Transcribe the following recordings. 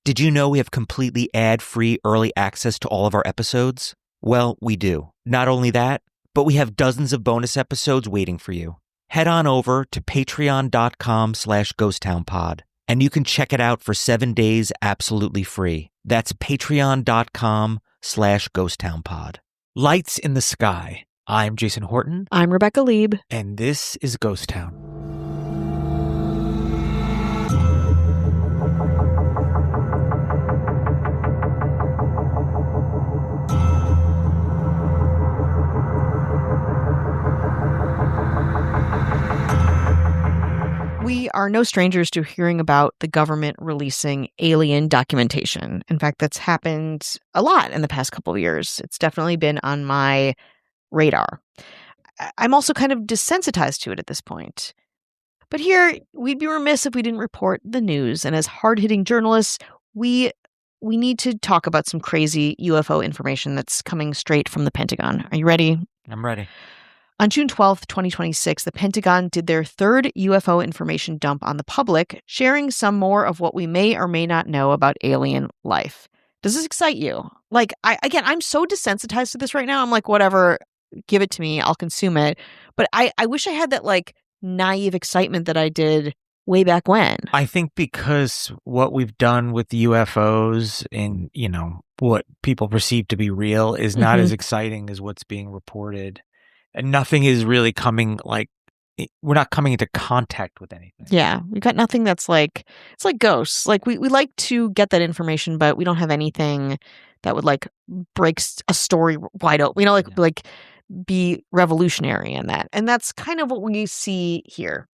Did you know we have completely ad-free early access to all of our episodes? Well, we do. Not only that, but we have dozens of bonus episodes waiting for you. Head on over to patreon.com/ghosttownpod, and you can check it out for 7 days absolutely free. That's patreon.com/ghosttownpod. Lights in the sky. I'm Jason Horton. I'm Rebecca Lieb. And this is Ghost Town. We are no strangers to hearing about the government releasing alien documentation. In fact, that's happened a lot in the past couple of years. It's definitely been on my radar. I'm also kind of desensitized to it at this point. But here, we'd be remiss if we didn't report the news. And as hard-hitting journalists, we need to talk about some crazy UFO information that's coming straight from the Pentagon. Are you ready? I'm ready. On June 12th, 2026, the Pentagon did their third UFO information dump on the public, sharing some more of what we may or may not know about alien life. Does this excite you? I'm so desensitized to this right now. I'm like, whatever, give it to me. I'll consume it. But I wish I had that naive excitement that I did way back when. I think because what we've done with UFOs and, what people perceive to be real is not as exciting as what's being reported. And nothing is really coming, we're not coming into contact with anything. Yeah, we've got nothing that's it's like ghosts. We like to get that information, but we don't have anything that would break a story wide open. Be revolutionary in that. And that's kind of what we see here.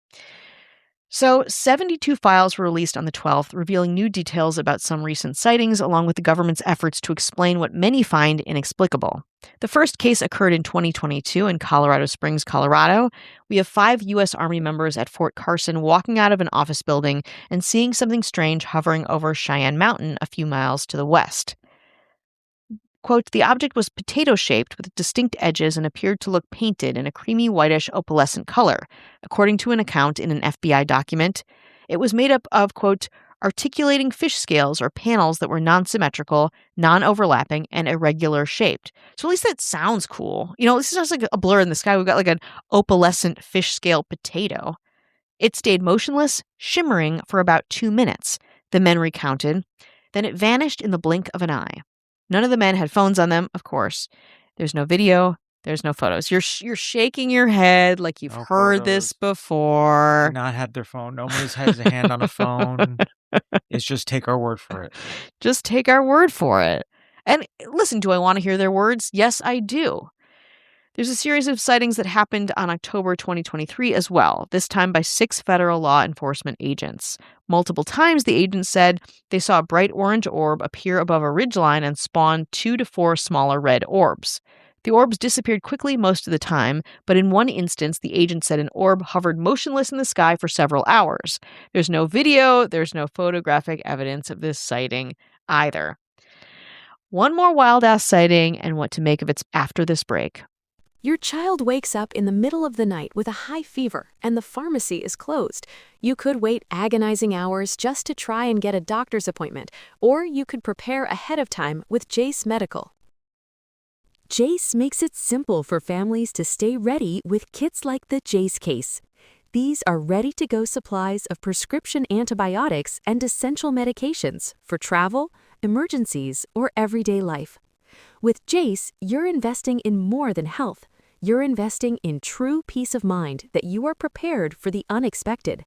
So 72 files were released on the 12th, revealing new details about some recent sightings, along with the government's efforts to explain what many find inexplicable. The first case occurred in 2022 in Colorado Springs, Colorado. We have 5 U.S. Army members at Fort Carson walking out of an office building and seeing something strange hovering over Cheyenne Mountain a few miles to the west. Quote, the object was potato-shaped with distinct edges and appeared to look painted in a creamy whitish opalescent color, according to an account in an FBI document. It was made up of, quote, articulating fish scales or panels that were non-symmetrical, non-overlapping, and irregular shaped. So at least that sounds cool. This is just like a blur in the sky. We've got an opalescent fish scale potato. It stayed motionless, shimmering for about 2 minutes, the men recounted. Then it vanished in the blink of an eye. None of the men had phones on them, of course. There's no video. There's no photos. You're shaking your head like you've heard this before. Did not have their phone. Nobody has a hand on a phone. It's just take our word for it. Just take our word for it. And listen, do I want to hear their words? Yes, I do. There's a series of sightings that happened on October 2023 as well, this time by 6 federal law enforcement agents. Multiple times, the agents said they saw a bright orange orb appear above a ridgeline and spawn 2 to 4 smaller red orbs. The orbs disappeared quickly most of the time, but in one instance, the agent said an orb hovered motionless in the sky for several hours. There's no video, there's no photographic evidence of this sighting either. One more wild-ass sighting and what to make of it after this break. Your child wakes up in the middle of the night with a high fever and the pharmacy is closed. You could wait agonizing hours just to try and get a doctor's appointment, or you could prepare ahead of time with Jace Medical. Jace makes it simple for families to stay ready with kits like the Jace case. These are ready-to-go supplies of prescription antibiotics and essential medications for travel, emergencies, or everyday life. With Jace, you're investing in more than health. You're investing in true peace of mind that you are prepared for the unexpected.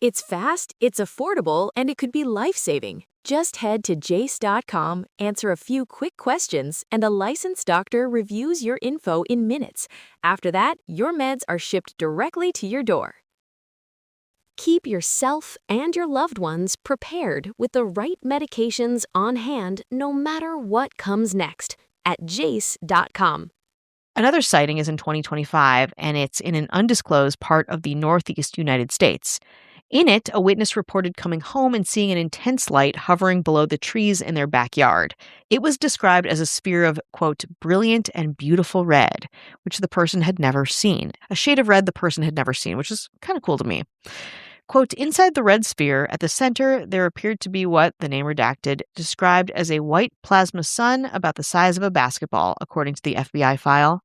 It's fast, it's affordable, and it could be life-saving. Just head to jace.com, answer a few quick questions, and a licensed doctor reviews your info in minutes. After that, your meds are shipped directly to your door. Keep yourself and your loved ones prepared with the right medications on hand no matter what comes next at jace.com. Another sighting is in 2025, and it's in an undisclosed part of the Northeast United States. In it, a witness reported coming home and seeing an intense light hovering below the trees in their backyard. It was described as a sphere of, quote, brilliant and beautiful red, which the person had never seen. A shade of red the person had never seen, which is kind of cool to me. Quote, inside the red sphere, at the center, there appeared to be what, the name redacted, described as a white plasma sun about the size of a basketball, according to the FBI file.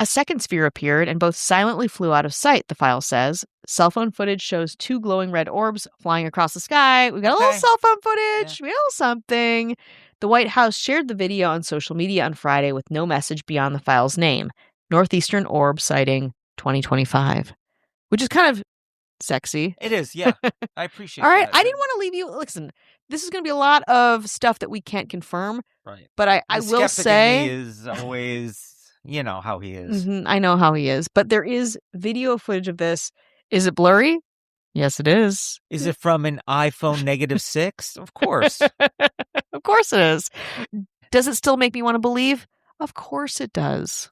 A second sphere appeared and both silently flew out of sight, the file says. Cell phone footage shows 2 glowing red orbs flying across the sky. We've got a little cell phone footage. Yeah. We know something. The White House shared the video on social media on Friday with no message beyond the file's name. Northeastern Orb sighting 2025. Which is kind of sexy. It is, yeah. I appreciate All right, that. I didn't want to leave you. Listen, this is going to be a lot of stuff that we can't confirm. Right. But I will say, in me is always, you know how he is. I know how he is. But there is video footage of this. Is it blurry? Yes, it is. Is it from an iPhone -6? Of course. Of course it is. Does it still make me want to believe? Of course it does.